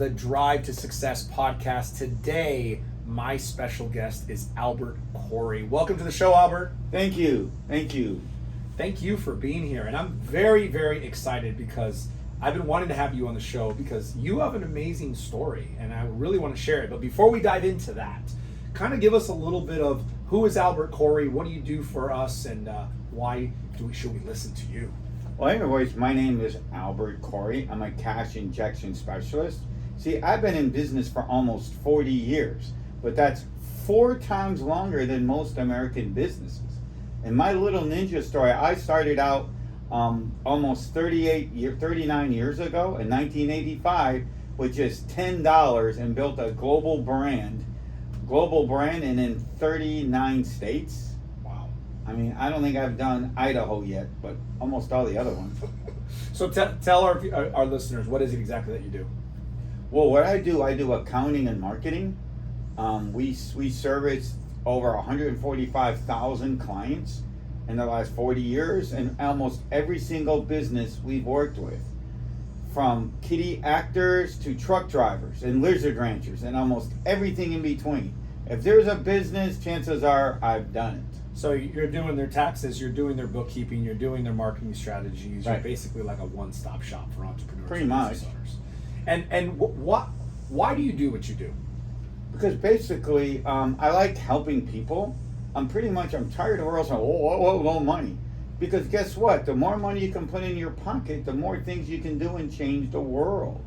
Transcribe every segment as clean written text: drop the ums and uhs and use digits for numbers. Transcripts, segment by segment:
the Drive to Success podcast. Today, my special guest is Albert Corey. Welcome to the show, Albert. Thank you. Thank you. Thank you for being here. And I'm very, very excited because I've been wanting to have you on the show because you have an amazing story and I really want to share it. But before we dive into that, kind of give us a little bit of who is Albert Corey, what do you do for us, and why should we listen to you? Well, anyways, my name is Albert Corey. I'm a cash injection specialist. See, I've been in business for almost 40 years, but that's 4 times longer than most American businesses. In my little ninja story, I started out almost 39 years ago in 1985 with just $10 and built a global brand and in 39 states. Wow. I mean, I don't think I've done Idaho yet, but almost all the other ones. So tell our listeners, what is it exactly that you do? Well, what I do accounting and marketing. We service over 145,000 clients in the last 40 years, and almost every single business we've worked with, from kitty actors to truck drivers and lizard ranchers and almost everything in between. If there's a business, chances are I've done it. So you're doing their taxes, you're doing their bookkeeping, you're doing their marketing strategies. Right. You're basically like a one-stop shop for entrepreneurs. Pretty and much. business owners. And why do you do what you do? Because basically, I like helping people. I'm tired of all saying, money. Because guess what? The more money you can put in your pocket, the more things you can do and change the world.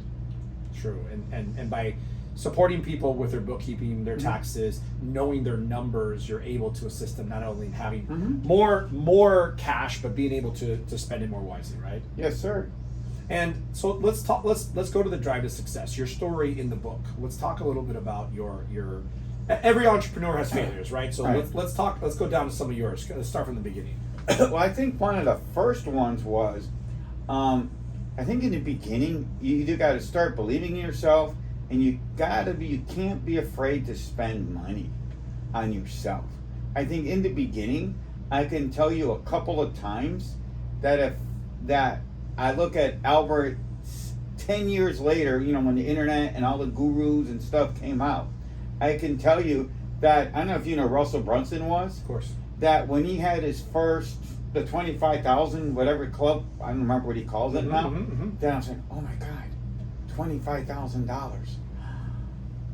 True. And by supporting people with their bookkeeping, their taxes, knowing their numbers, you're able to assist them not only in having more cash, but being able to spend it more wisely, right? Yes, sir. And so let's go to the Drive to Success, your story in the book. Let's talk a little bit about your every entrepreneur has failures, right? So right. let's go down to some of yours. Let's start from the beginning. Well, I think one of the first ones was, I think in the beginning, you either got to start believing in yourself, and you can't be afraid to spend money on yourself. I think in the beginning, I can tell you a couple of times that I look at Albert 10 years later, when the internet and all the gurus and stuff came out, I can tell you that, I don't know if you know Russell Brunson was. Of course. That when he had his first, the 25,000, whatever club, I don't remember what he calls it now, then I'm saying, oh my God, $25,000.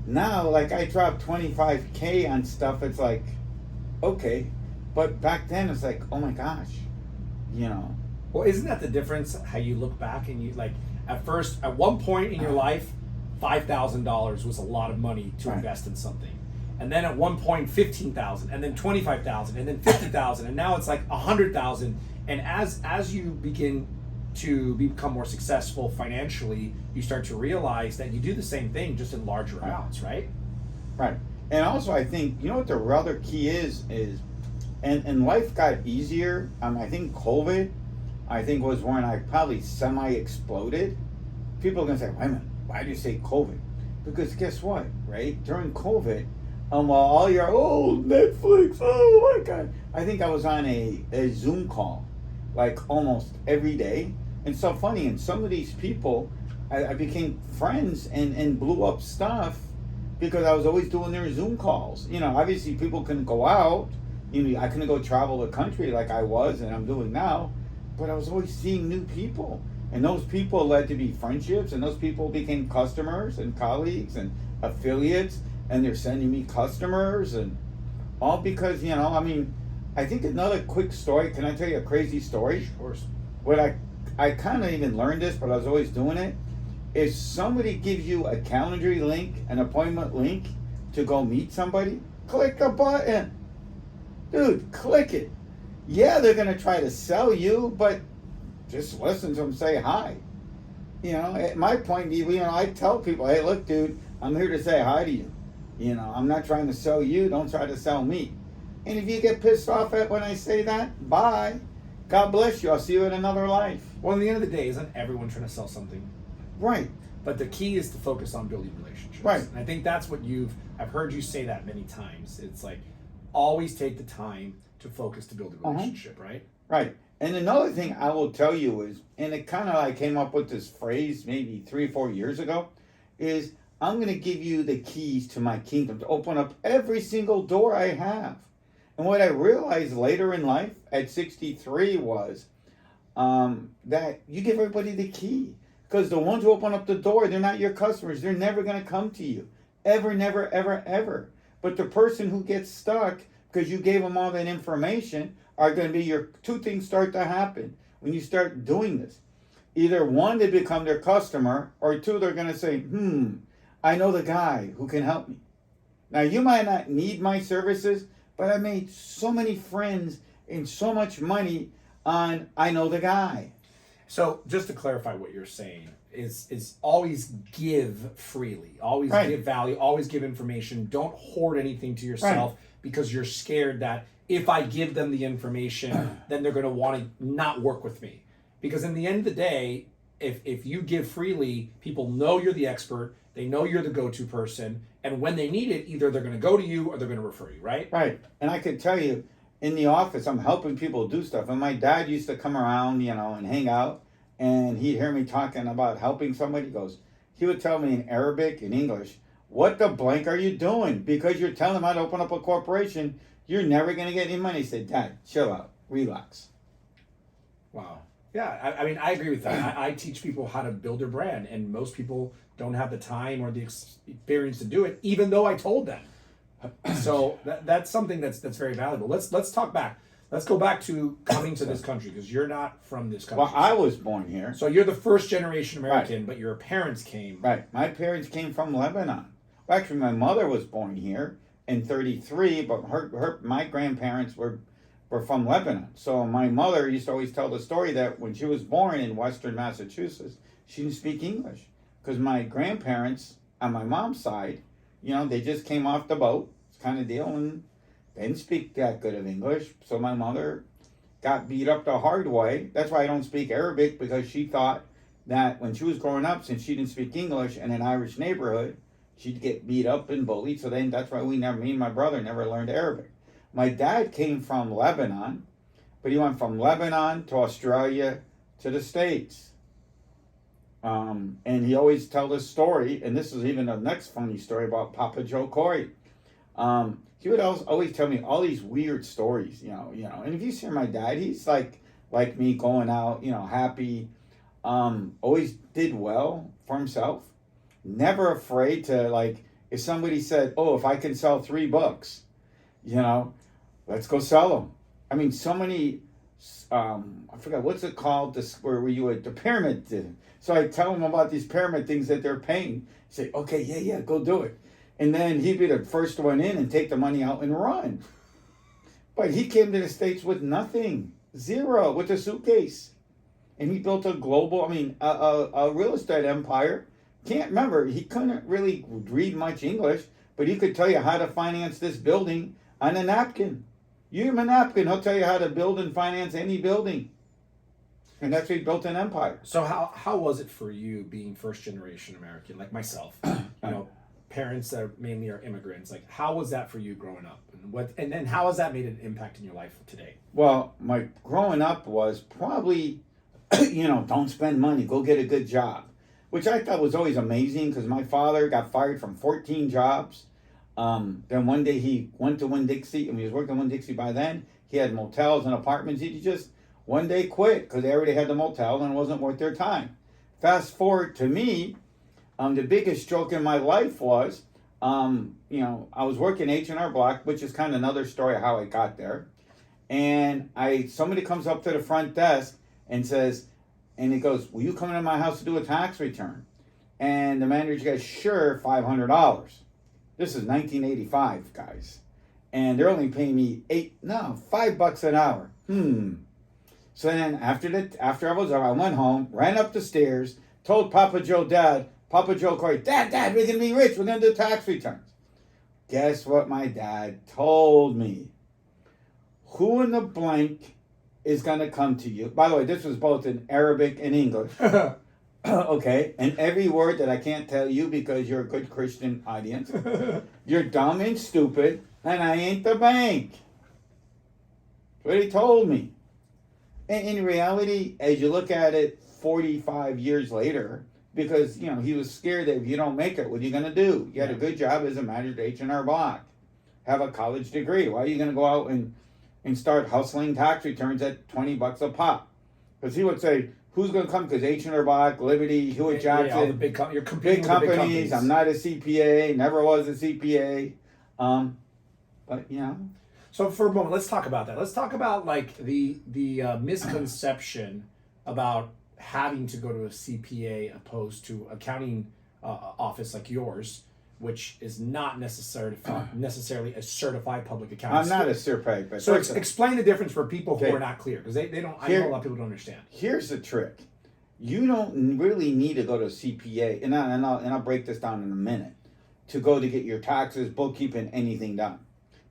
Now, like, I dropped 25K on stuff, it's like, okay. But back then, it's like, oh my gosh, Well, isn't that the difference? How you look back and you like at one point in your life, $5,000 was a lot of money to invest in something, and then at one point $15,000, and then $25,000, and then $50,000, and now it's like $100,000. And as you begin to become more successful financially, you start to realize that you do the same thing just in larger amounts, right? Right. And also, I think what the other key is and life got easier. I think COVID, was when I probably semi-exploded. People are going to say, wait a minute, why do you say COVID? Because guess what, right? During COVID, while all your, Netflix, oh my God. I think I was on a Zoom call, like almost every day. And so funny, and some of these people, I became friends and blew up stuff because I was always doing their Zoom calls. Obviously people couldn't go out. I couldn't go travel the country like I was and I'm doing now. But I was always seeing new people, and those people led to be friendships, and those people became customers and colleagues and affiliates, and they're sending me customers, and all because, I think another quick story, can I tell you a crazy story? Of course. What I kind of even learned this, but I was always doing it. If somebody gives you a calendar link, an appointment link to go meet somebody, click the button. Dude, click it. Yeah, they're going to try to sell you, but just listen to them say hi. At my point, I tell people, hey, look, dude, I'm here to say hi to you. I'm not trying to sell you. Don't try to sell me. And if you get pissed off at when I say that, bye. God bless you. I'll see you in another life. Well, at the end of the day, isn't everyone trying to sell something? Right. But the key is to focus on building relationships. Right. And I think that's what I've heard you say that many times. It's like, always take the time to focus to build a relationship, right? Right. And another thing I will tell you is, and it kind of, I came up with this phrase maybe 3 or 4 years ago, is I'm going to give you the keys to my kingdom to open up every single door I have. And what I realized later in life at 63 was that you give everybody the key. Because the ones who open up the door, they're not your customers. They're never going to come to you. Ever, never, ever, ever. But the person who gets stuck because you gave them all that information are going to be your two things start to happen when you start doing this. Either one, they become their customer, or two, they're going to say, I know the guy who can help me. Now, you might not need my services, but I made so many friends and so much money on I know the guy. So just to clarify what you're saying is always give freely, always give value, always give information. Don't hoard anything to yourself because you're scared that if I give them the information, then they're going to want to not work with me. Because in the end of the day, if you give freely, people know you're the expert, they know you're the go-to person, and when they need it, either they're going to go to you or they're going to refer you, right? Right. And I could tell you, in the office, I'm helping people do stuff. And my dad used to come around, and hang out, and he'd hear me talking about helping somebody. He would tell me in Arabic and English, what the blank are you doing? Because you're telling them how to open up a corporation, you're never going to get any money. He said, Dad, chill out, relax. Wow. Yeah, I mean, I agree with that. I teach people how to build their brand, and most people don't have the time or the experience to do it, even though I told them. So that's something that's very valuable. Let's talk back. Let's go back to coming to this country, because you're not from this country. Well, I was born here. So you're the first generation American, but your parents came. Right. My parents came from Lebanon. Well, actually, my mother was born here in 33, but my grandparents were from Lebanon. So my mother used to always tell the story that when she was born in Western Massachusetts, she didn't speak English. Because my grandparents, on my mom's side, they just came off the boat, kind of deal, and they didn't speak that good of English. So my mother got beat up the hard way. That's why I don't speak Arabic, because she thought that when she was growing up, since she didn't speak English in an Irish neighborhood, she'd get beat up and bullied. So then that's why me and my brother never learned Arabic. My dad came from Lebanon, but he went from Lebanon to Australia to the States. And he always tell this story, and this is even the next funny story about Papa Joe Coy. He would always tell me all these weird stories, And if you see my dad, he's like me, going out, happy. Always did well for himself. Never afraid to, if somebody said, if I can sell 3 books, let's go sell them. I mean, so many, I forgot, what's it called, where you would, the pyramid. So I tell them about these pyramid things that they're paying. Say, okay, yeah, go do it. And then he'd be the first one in and take the money out and run. But he came to the States with nothing, zero, with a suitcase. And he built a global, a real estate empire. Can't remember, he couldn't really read much English, but he could tell you how to finance this building on a napkin. You give him a napkin, he'll tell you how to build and finance any building. And that's how he built an empire. So how was it for you being first generation American, like myself? Parents that mainly are immigrants. Like, how was that for you growing up? And then how has that made an impact in your life today? Well, my growing up was probably, don't spend money, go get a good job. Which I thought was always amazing, because my father got fired from 14 jobs. Then one day he went to Winn-Dixie, and he was working at Winn-Dixie by then. He had motels and apartments. He just one day quit because they already had the motel and it wasn't worth their time. Fast forward to me, the biggest stroke in my life was, I was working H&R Block, which is kind of another story of how I got there. And somebody comes up to the front desk and says, and he goes, will you come into my house to do a tax return? And the manager goes, sure, $500. This is 1985, guys. And they're only paying me $5 an hour. So then after I was up, I went home, ran up the stairs, told Papa Joe Coy, Dad, we're going to be rich. We're going to do tax returns. Guess what my dad told me? Who in the blank is going to come to you? By the way, this was both in Arabic and English. Okay, and every word that I can't tell you because you're a good Christian audience. You're dumb and stupid, and I ain't the bank. That's what he told me. And in reality, as you look at it 45 years later, because he was scared that if you don't make it, what are you going to do? You had a good job as a manager at H&R Block, have a college degree. Why are you going to go out and start hustling tax returns at $20 a pop? Because he would say, who's going to come? Because H&R Block, Liberty, Hewitt Johnson, all the big you're competing big with the big companies. I'm not a CPA, never was a CPA. But So for a moment, let's talk about that. Let's talk about like the misconception about having to go to a CPA opposed to accounting office like yours, which is not necessarily a certified public accountant. I'm not a certified. But so explain the difference for people who are not clear, because they don't. I know a lot of people don't understand. Here's the trick: you don't really need to go to a CPA, and I'll break this down in a minute, to go to get your taxes, bookkeeping, anything done.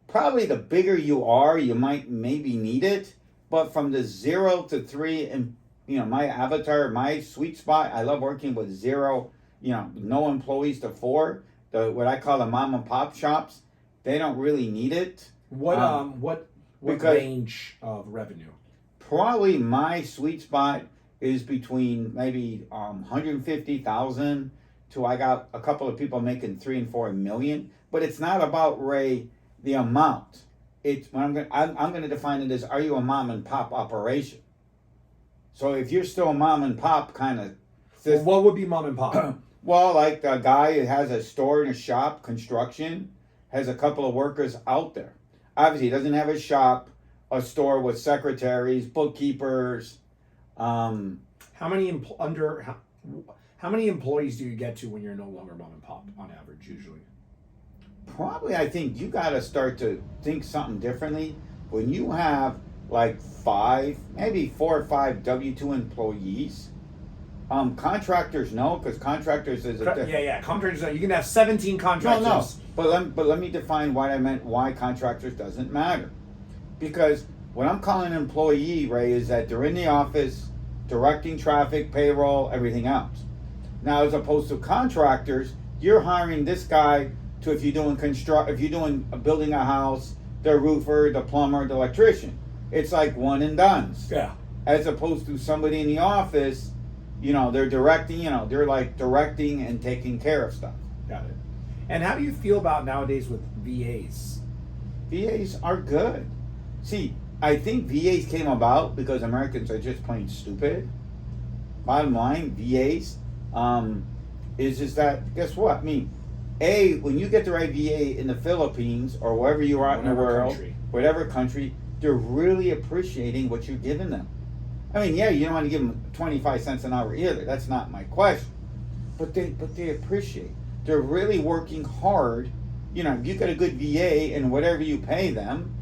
Probably the bigger you are, you might maybe need it, but from the 0 to 3, and my avatar, my sweet spot, I love working with 0, no employees to 4. What I call the mom and pop shops, they don't really need it. What range of revenue? Probably my sweet spot is between maybe 150,000 to I got a couple of people making 3 and 4 million. But it's not about, Ray, the amount. It's when I'm going to define it as, are you a mom and pop operation? So if you're still a mom and pop kind of, well, what would be mom and pop? Well, like the guy who has a store and a shop, construction, has a couple of workers out there. Obviously, he doesn't have a shop, a store with secretaries, bookkeepers. How many employees do you get to when you're no longer mom and pop on average, usually? Probably, I think you got to start to think something differently. When you have like 5, maybe 4 or 5 W-2 employees, contractors no, because contractors is a different. Contractors. You can have 17 contractors. No. But let me define what I meant. Why contractors doesn't matter, because what I'm calling an employee, Ray, is that they're in the office, directing traffic, payroll, everything else. Now, as opposed to contractors, you're hiring this guy to if you're doing building a house, the roofer, the plumber, the electrician. It's like one and dones. Yeah. As opposed to somebody in the office, they're directing, they're like directing and taking care of stuff. Got it. And how do you feel about nowadays with VAs? VAs are good. See, I think VAs came about because Americans are just plain stupid. Bottom line, VAs is just that, guess what? I mean, when you get the right VA in the Philippines or wherever you are in the world, whatever country, they're really appreciating what you're giving them. I mean, you don't want to give them 25 cents an hour either. That's not my question. But they appreciate. They're really working hard. You got a good VA and whatever you pay them,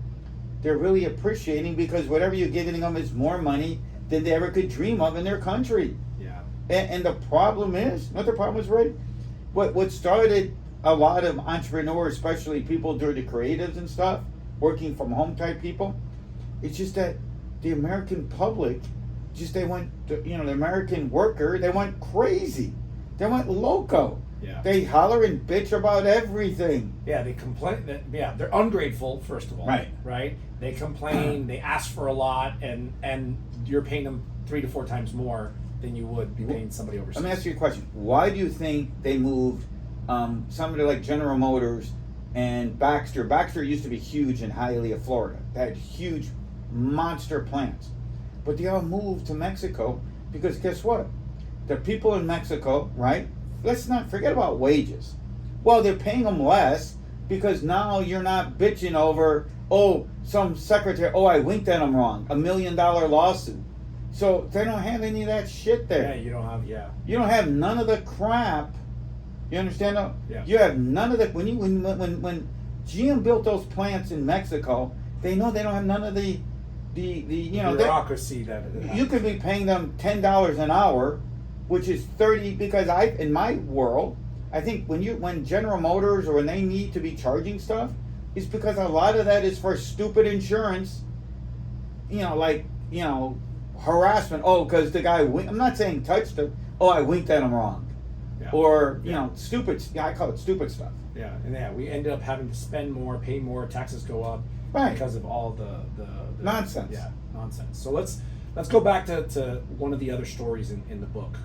they're really appreciating, because whatever you're giving them is more money than they ever could dream of in their country. Yeah. And the problem is, right? What started a lot of entrepreneurs, especially people during the creatives and stuff, working from home type people, it's just that the American public, the American worker, they went crazy. They went loco. Yeah. They holler and bitch about everything. Yeah, they complain. They're ungrateful, first of all. Right. They complain. They ask for a lot, and you're paying them 3 to 4 times more than you would be paying somebody overseas. Let me ask you a question. Why do you think they moved somebody like General Motors and Baxter? Baxter used to be huge in Hialeah, Florida. They had huge monster plants. But they all moved to Mexico because guess what? The people in Mexico, right? Let's not forget about wages. Well, they're paying them less because now you're not bitching over, some secretary, I winked at them wrong, $1 million lawsuit. So they don't have any of that shit there. Yeah, you don't have, You don't have none of the crap. You understand that? Yeah. You have none of the, when GM built those plants in Mexico, they know they don't have none of the bureaucracy that you could be paying them $10 an hour, which is 30, because in my world, I think when General Motors or when they need to be charging stuff, it's because a lot of that is for stupid insurance, harassment. Because the guy I'm not saying touched it. I winked at him wrong. Yeah. Or, stupid, I call it stupid stuff. Yeah, and we ended up having to spend more, pay more, taxes go up because of all the nonsense. Yeah, nonsense. So let's go back to one of the other stories in the book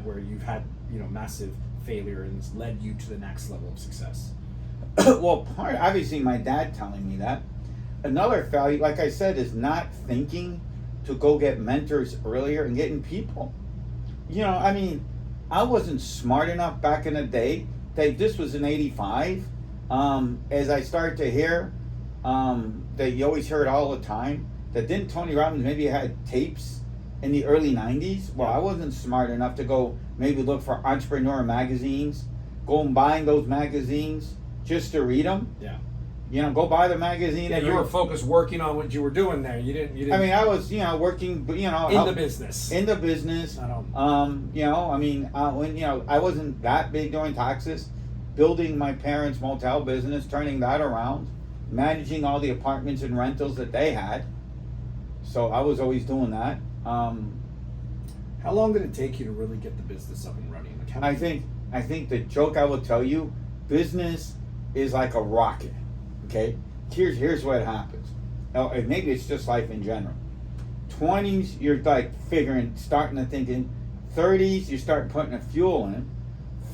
where you've had massive failure and has led you to the next level of success? Well, obviously my dad telling me that. Another failure, like I said, is not thinking to go get mentors earlier and getting people. I wasn't smart enough back in the day. This was in '85. As I started to hear, that you always hear it all the time, that didn't Tony Robbins maybe had tapes in the early '90s? Well, I wasn't smart enough to go maybe look for entrepreneur magazines, go and buying those magazines just to read them. Yeah. Go buy the magazine. Yeah, you were focused working on what you were doing there. You didn't. I was, working, in the business. In the business. I don't. When I wasn't that big doing taxes, building my parents' motel business, turning that around, managing all the apartments and rentals that they had. So I was always doing that. How long did it take you to really get the business up and running? I think the joke I will tell you, business is like a rocket. Okay, here's what happens. And maybe it's just life in general. 20s, you're like starting to thinking. 30s, you start putting the fuel in.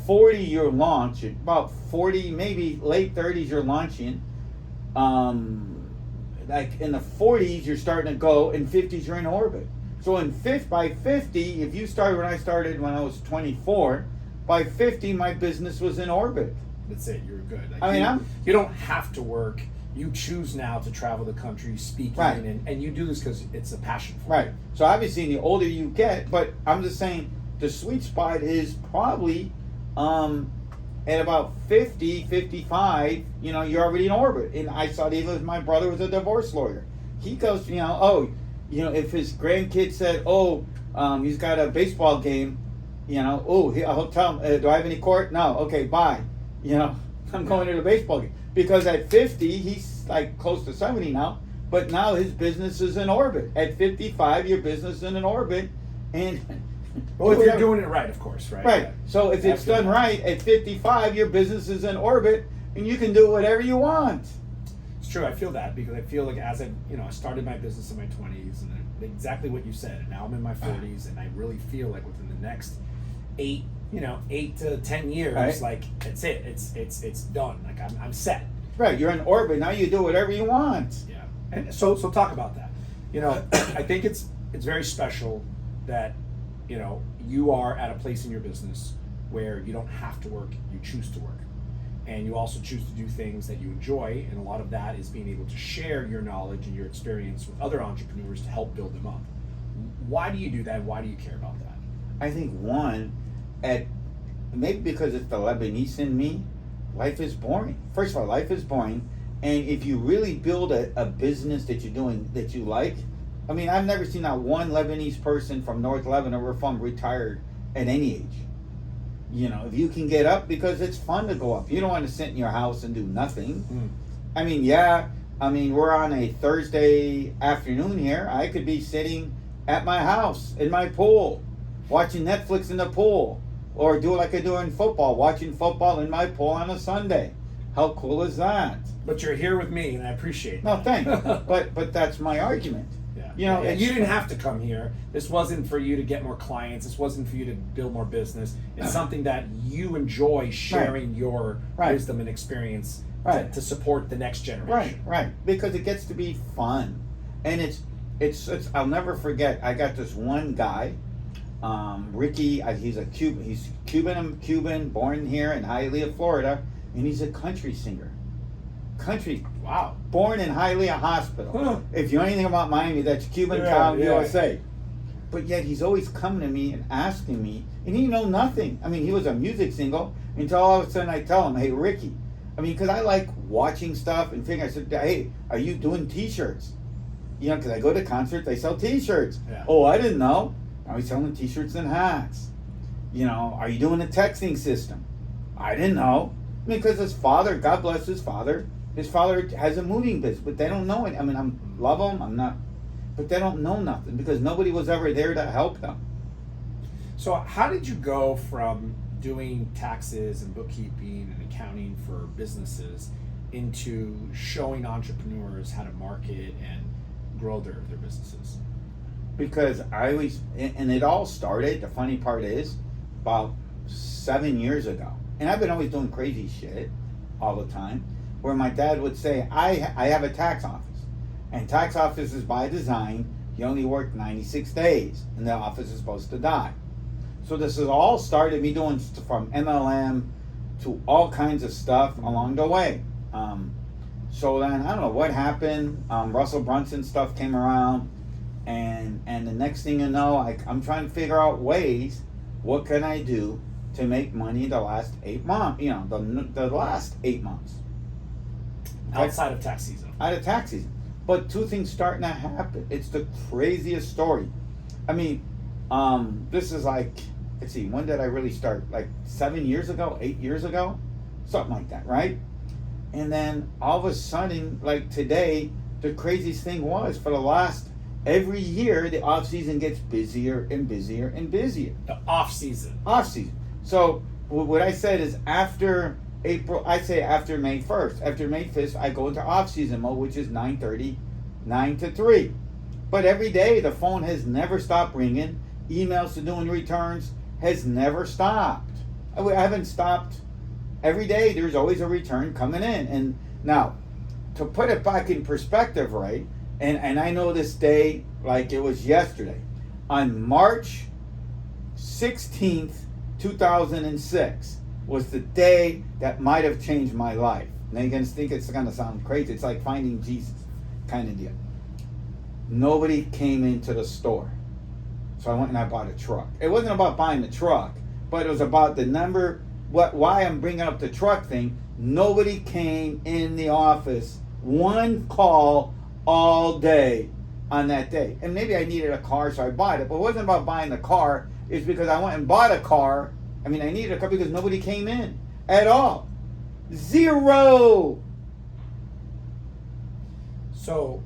40, you're launching. About 40, maybe late 30s, you're launching. Like in the 40s, you're starting to go. In 50s, you're in orbit. So by 50, if you started when I started when I was 24, by 50, my business was in orbit. That's it. You're good. You don't have to work. You choose now to travel the country speaking, right. and you do this because it's a passion for you. Right. you. So obviously, the older you get, but I'm just saying the sweet spot is probably at about 50, 55. You're already in orbit. And I saw it even with my brother was a divorce lawyer. He goes, if his grandkid said, he's got a baseball game, I'll tell him, do I have any court? No. Okay, bye. I'm going to the baseball game. Because at 50, he's like close to 70 now, but now his business is in orbit. At 55, your business is in an orbit. And well, if you're doing it right, of course, right? Right. Yeah. So if it's done right, at 55, your business is in orbit, and you can do whatever you want. It's true. I feel that because I feel like as I started my business in my 20s, and exactly what you said, and now I'm in my 40s, and I really feel like within the next 8 to 10 years, right. Like that's it. It's done. Like I'm set. Right. You're in orbit now. You do whatever you want. Yeah. And so talk about that. I think it's very special that you are at a place in your business where you don't have to work. You choose to work, and you also choose to do things that you enjoy. And a lot of that is being able to share your knowledge and your experience with other entrepreneurs to help build them up. Why do you do that? Why do you care about that? I think maybe because it's the Lebanese in me, life is boring. First of all, life is boring. And if you really build a business that you're doing that you like, I've never seen that one Lebanese person from North Lebanon or from retired at any age. If you can get up, because it's fun to go up. You don't want to sit in your house and do nothing. We're on a Thursday afternoon here. I could be sitting at my house in my pool, watching Netflix in the pool, or do like I do in football, watching football in my pool on a Sunday. How cool is that? But you're here with me, and I appreciate it. No, thanks. but that's my argument. Yeah. And you didn't have to come here. This wasn't for you to get more clients. This wasn't for you to build more business. It's something that you enjoy sharing your wisdom and experience to support the next generation. Right. Because it gets to be fun, and it's. I'll never forget. I got this one guy. Ricky, he's a Cuban. He's Cuban, born here in Hialeah, Florida, and he's a country singer. Wow. Born in Hialeah Hospital. Huh. If you know anything about Miami, that's Cuban town, USA. But yet he's always coming to me and asking me, and he know nothing. He was a music single until all of a sudden I tell him, hey, Ricky. Because I like watching stuff and figuring. I said, hey, are you doing T-shirts? Because I go to concerts, they sell T-shirts. Yeah. Oh, I didn't know. Now he's selling T-shirts and hats. Are you doing a texting system? I didn't know. Because his father, God bless his father has a moving business, but they don't know it. I love them. I'm not, but they don't know nothing because nobody was ever there to help them. So how did you go from doing taxes and bookkeeping and accounting for businesses into showing entrepreneurs how to market and grow their businesses? Because I always, and it all started, the funny part is, about 7 years ago, and I've been always doing crazy shit all the time, where my dad would say, I have a tax office, and tax offices by design, you only work 96 days, and the office is supposed to die. So this has all started me doing from MLM to all kinds of stuff along the way. So then, I don't know what happened, Russell Brunson stuff came around, and the next thing you know, I'm trying to figure out ways, what can I do to make money the last 8 months, the last 8 months. Outside of tax season. Out of tax season. But two things starting to happen. It's the craziest story. I mean, this is like, let's see, when did I really start? Like 7 years ago, 8 years ago? Something like that, right? And then all of a sudden, like today, the craziest thing was for the last, every year, the off season gets busier and busier and busier. The off season. Off season. So what I said is after April, I say after May 1st. After May 5th, I go into off season mode, which is 9:30, 9 to 3. But every day, the phone has never stopped ringing. Emails to doing returns has never stopped. I haven't stopped. Every day, there's always a return coming in. And now, to put it back in perspective, right? And I know this day like it was yesterday. On March 16th, 2006 was the day that might have changed my life. Now you're going to think it's going to sound crazy. It's like finding Jesus kind of deal. Nobody came into the store. So I went and I bought a truck. It wasn't about buying the truck, but it was about the number, why I'm bringing up the truck thing. Nobody came in the office. One call all day on that day. And maybe I needed a car, so I bought it. But it wasn't about buying the car. It's because I went and bought a car. I mean, I needed a car because nobody came in at all. Zero. So,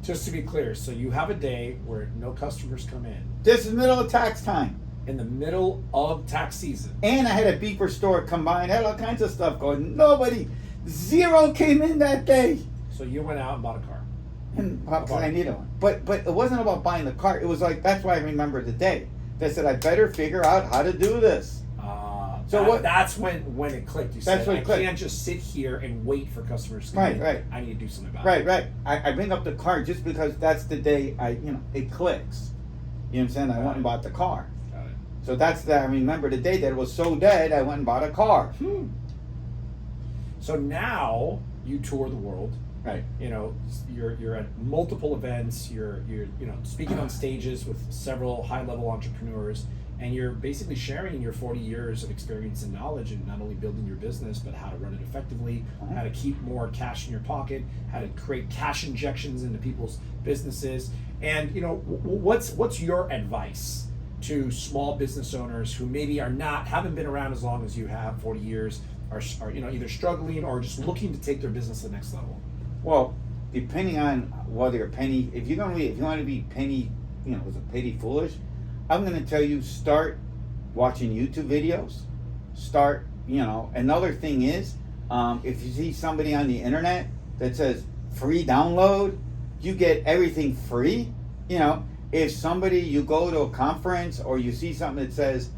just to be clear, so you have a day where no customers come in. This is middle of tax time. In the middle of tax season. And I had a beeper store combined, had all kinds of stuff going. Nobody, zero came in that day. So you went out and bought a car. And because I needed one. But it wasn't about buying the car. It was like, that's why I remember the day. They said, I better figure out how to do this. That's when it clicked. You said, I can't just sit here and wait for customers to come in. Right. I need to do something about it. Right. I bring up the car just because that's the day it clicks. You know what I'm saying? I went and bought the car. Got it. So that's I remember the day that it was so dead, I went and bought a car. So now you tour the world. Right. You're at multiple events. You're speaking on stages with several high-level entrepreneurs, and you're basically sharing your 40 years of experience and knowledge in not only building your business, but how to run it effectively, how to keep more cash in your pocket, how to create cash injections into people's businesses. And what's your advice to small business owners who maybe haven't been around as long as you have, 40 years, are either struggling or just looking to take their business to the next level? Well, depending on whether you're penny, if you want to be penny, penny foolish, I'm going to tell you, start watching YouTube videos. Another thing is, if you see somebody on the internet that says free download, you get everything free. If you go to a conference or you see something that says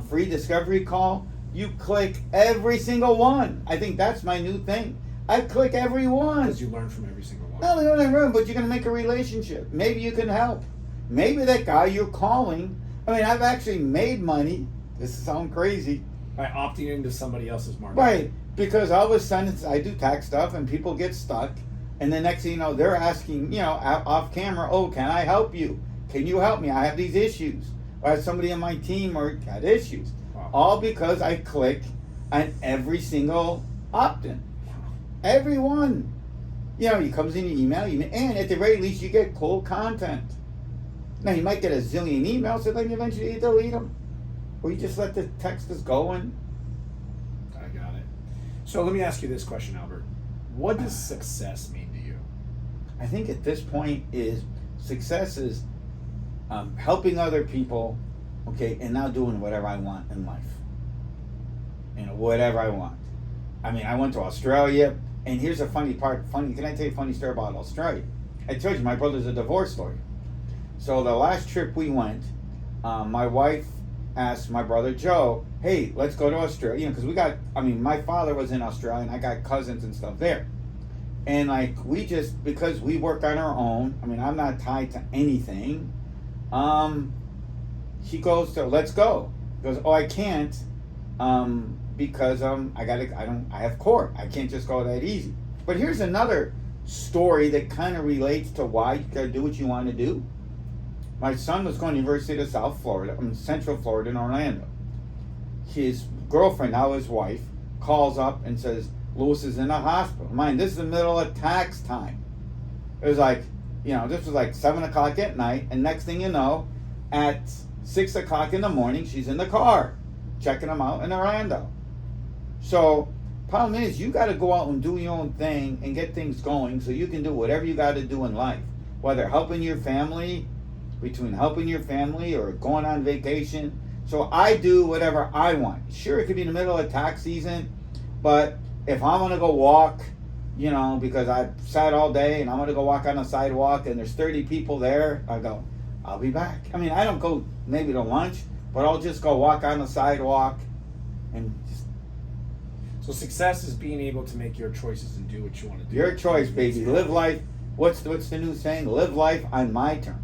free discovery call, you click every single one. I think that's my new thing. I click every one. Because you learn from every single one. Not only learn, but you're going to make a relationship. Maybe you can help. Maybe that guy you're calling, I've actually made money. This sounds crazy. By opting into somebody else's market. Right. Because all of a sudden I do tax stuff and people get stuck. And the next thing you know, they're asking, off camera, oh, can I help you? Can you help me? I have these issues. Or I have somebody on my team or got issues. Wow. All because I click on every single opt-in. Everyone. He comes in your email, and at the very least, you get cool content. Now, you might get a zillion emails, so then eventually you delete them. Or you just let the text is going. I got it. So let me ask you this question, Albert. What does success mean to you? I think at this point success is helping other people, and now doing whatever I want in life. Whatever I want. I went to Australia. And here's a funny part. Can I tell you a funny story about Australia? I told you my brother's a divorce lawyer. So the last trip we went, my wife asked my brother Joe, hey, let's go to Australia. You know, because we got, I mean, my father was in Australia and I got cousins and stuff there. And like, we just, because we work on our own, I mean, I'm not tied to anything. He goes to, let's go. He goes, oh, I can't, because I have court. I can't just go that easy. But here's another story that kind of relates to why you gotta do what you want to do. My son was going to University of South Florida, Central Florida in Orlando. His girlfriend, now his wife, calls up and says, Lewis is in a hospital. Mind, this is the middle of tax time. It was like, you know, this was like 7 o'clock at night, and next thing you know, at 6 o'clock in the morning, she's in the car, checking him out in Orlando. So, problem is, you got to go out and do your own thing and get things going so you can do whatever you got to do in life. Whether helping your family, between helping your family or going on vacation. So I do whatever I want. Sure, it could be in the middle of tax season, but if I'm going to go walk, you know, because I've sat all day and I'm going to go walk on the sidewalk and there's 30 people there, I go, I'll be back. I mean, I don't go maybe to lunch, but I'll just go walk on the sidewalk and just. So success is being able to make your choices and do what you want to do. Your choice, baby. Live life. What's the new saying? Live life on my terms.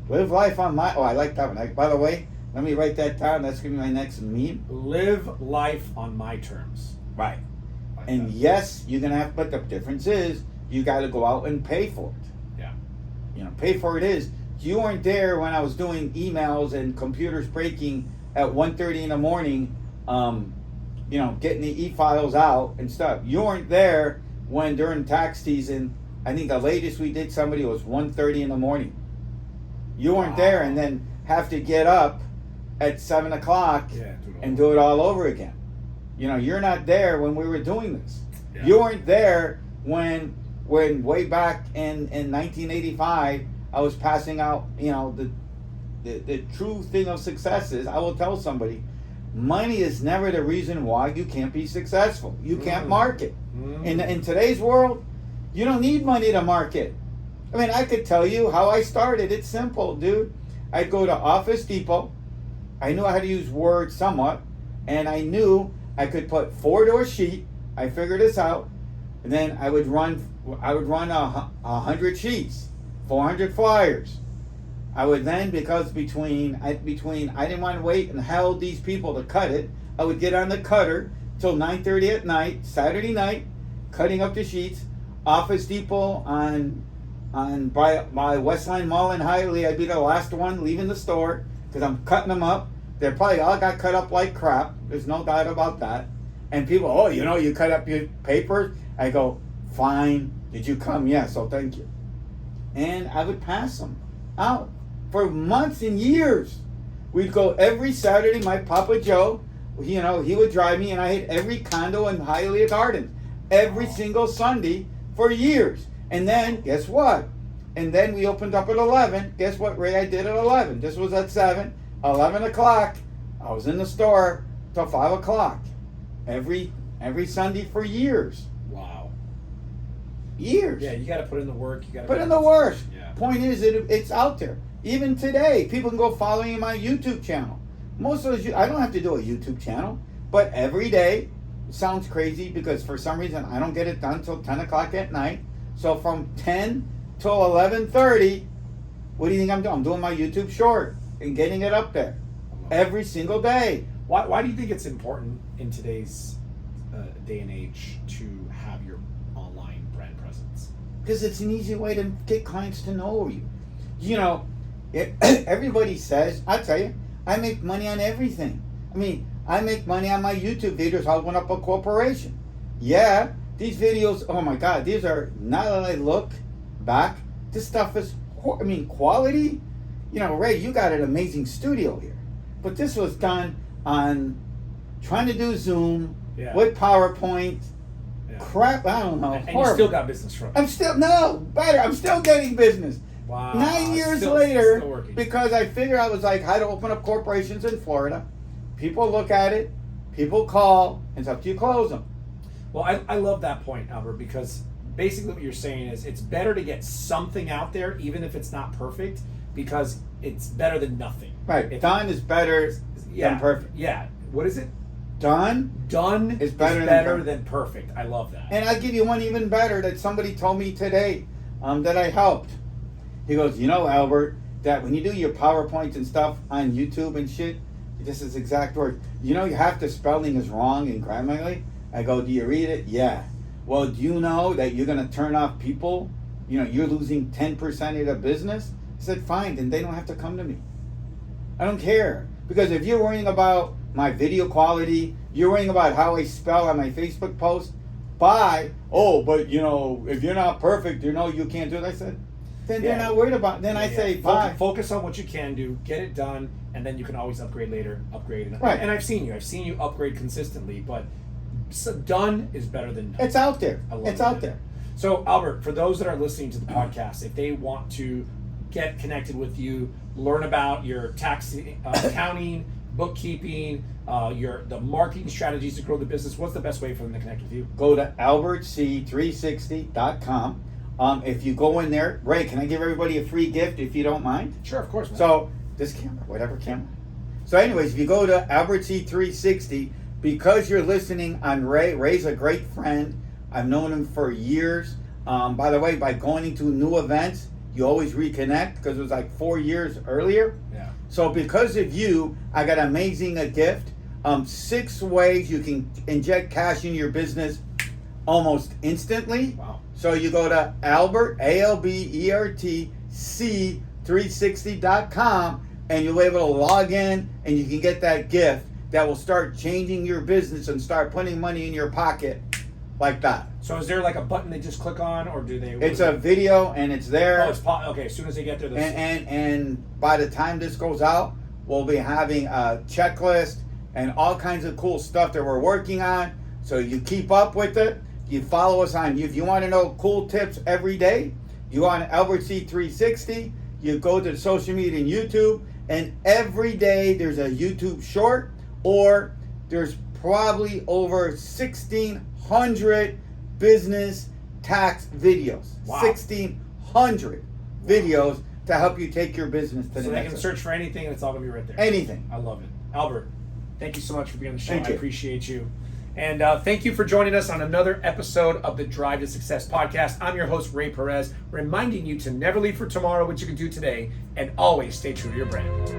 Live life on my. Oh, I like that one. By the way, let me write that down. That's gonna be my next meme. Live life on my terms. Right. Like and that. yes, you're gonna have. But the difference is, you got to go out and pay for it. Yeah. You know, pay for it is. You weren't there when I was doing emails and computers breaking at 1:30 in the morning. You know, getting the e-files out and stuff. You weren't there when during tax season. I think the latest we did somebody was 1:30 in the morning. You weren't there and then have to get up at 7 o'clock and do it all over again. You know, you're not there when we were doing this. Yeah. You weren't there when way back in 1985 I was passing out, you know, the true thing of success is, I will tell somebody, money is never the reason why you can't be successful. You can't market. In today's world, you don't need money to market. I mean, I could tell you how I started. It's simple, dude. I'd go to Office Depot. I knew how to use Word somewhat, and I knew I could put 4 to a sheet. I figured this out, and then I would run 100 sheets, 400 flyers. I would then, because between I didn't want to wait and held these people to cut it, I would get on the cutter till 9:30 at night, Saturday night, cutting up the sheets. Office Depot by Westline Mall in Hialeah, I'd be the last one leaving the store because I'm cutting them up. They're probably all got cut up like crap. There's no doubt about that. And people, oh, you know, you cut up your papers. I go, fine. Did you come? Yes. Oh, thank you. And I would pass them out for months and years. We'd go every Saturday. My Papa Joe, you know, he would drive me, and I hit every condo in Hialeah Gardens every single Sunday for years. And then, guess what? And then we opened up at 11. Guess what, Ray, I did at 11? This was at 7. 11 o'clock, I was in the store till 5 o'clock. Every Sunday for years. Wow. Years. Yeah, you got to put in the work. You got to put in the work. Yeah. Point is, it's out there. Even today, people can go follow me on my YouTube channel. Most of those, I don't have to do a YouTube channel, but every day, it sounds crazy because for some reason I don't get it done till 10 o'clock at night. So from 10 till 11:30, what do you think I'm doing? I'm doing my YouTube short and getting it up there every single day. Why do you think it's important in today's day and age to have your online brand presence? Because it's an easy way to get clients to know you. You know, everybody says, I tell you, I make money on everything. I mean, I make money on my YouTube videos. I'll open up a corporation. Yeah, these videos, oh my God, these are, now that I look back, this stuff is, I mean, quality. You know, Ray, you got an amazing studio here. But this was done on trying to do Zoom with PowerPoint. Yeah. Crap, I don't know. And you still got business from it. I'm still getting business. Wow. 9 years later, because I figured I was like, how to open up corporations in Florida. People look at it, people call, and it's up to you close them. Well, I love that point, Albert, because basically what you're saying is it's better to get something out there, even if it's not perfect, because it's better than nothing. Right. Done is better than perfect. Yeah. What is it? Done is better than perfect. I love that. And I'll give you one even better that somebody told me today that I helped. He goes, Albert, that when you do your PowerPoints and stuff on YouTube and shit, this is exact words. Half the spelling is wrong and grammatically. I go, do you read it? Yeah. Well, do you know that you're going to turn off people? You're losing 10% of the business? I said, fine, then they don't have to come to me. I don't care. Because if you're worrying about my video quality, you're worrying about how I spell on my Facebook post, but if you're not perfect, you can't do it. I said, then they're not worried about it. Then I say, bye. Focus on what you can do, get it done, and then you can always upgrade later, Right. And I've seen you upgrade consistently, but done is better than done. It's out there. It's out there. So, Albert, for those that are listening to the podcast, if they want to get connected with you, learn about your tax, accounting, bookkeeping, the marketing strategies to grow the business, what's the best way for them to connect with you? Go to albertc360.com. If you go in there, Ray, can I give everybody a free gift if you don't mind? Sure, of course, man. So, this camera, whatever camera. So anyways, if you go to albertc360, because you're listening on Ray's a great friend. I've known him for years. By the way, by going into new events, you always reconnect because it was like 4 years earlier. Yeah. So because of you, I got an amazing gift. 6 ways you can inject cash in your business almost instantly. Wow. So you go to Albert, ALBERTC360.com, and you'll be able to log in and you can get that gift that will start changing your business and start putting money in your pocket like that. So is there like a button they just click on, or do they? It's a video and it's there. Oh, it's okay. As soon as they get there, and by the time this goes out, we'll be having a checklist and all kinds of cool stuff that we're working on. So you keep up with it. You follow us on. If you want to know cool tips every day, you go on Albert C360. You go to social media and YouTube, and every day there's a YouTube short, or there's probably over 1,600 business tax videos. Wow. 1,600 videos to help you take your business to the next So they can level. search for anything and it's all going to be right there. Anything. I love it. Albert, thank you so much for being on the show. Thank you. I appreciate you. And thank you for joining us on another episode of the Drive to Success podcast. I'm your host, Ray Perez, reminding you to never leave for tomorrow what you can do today and always stay true to your brand.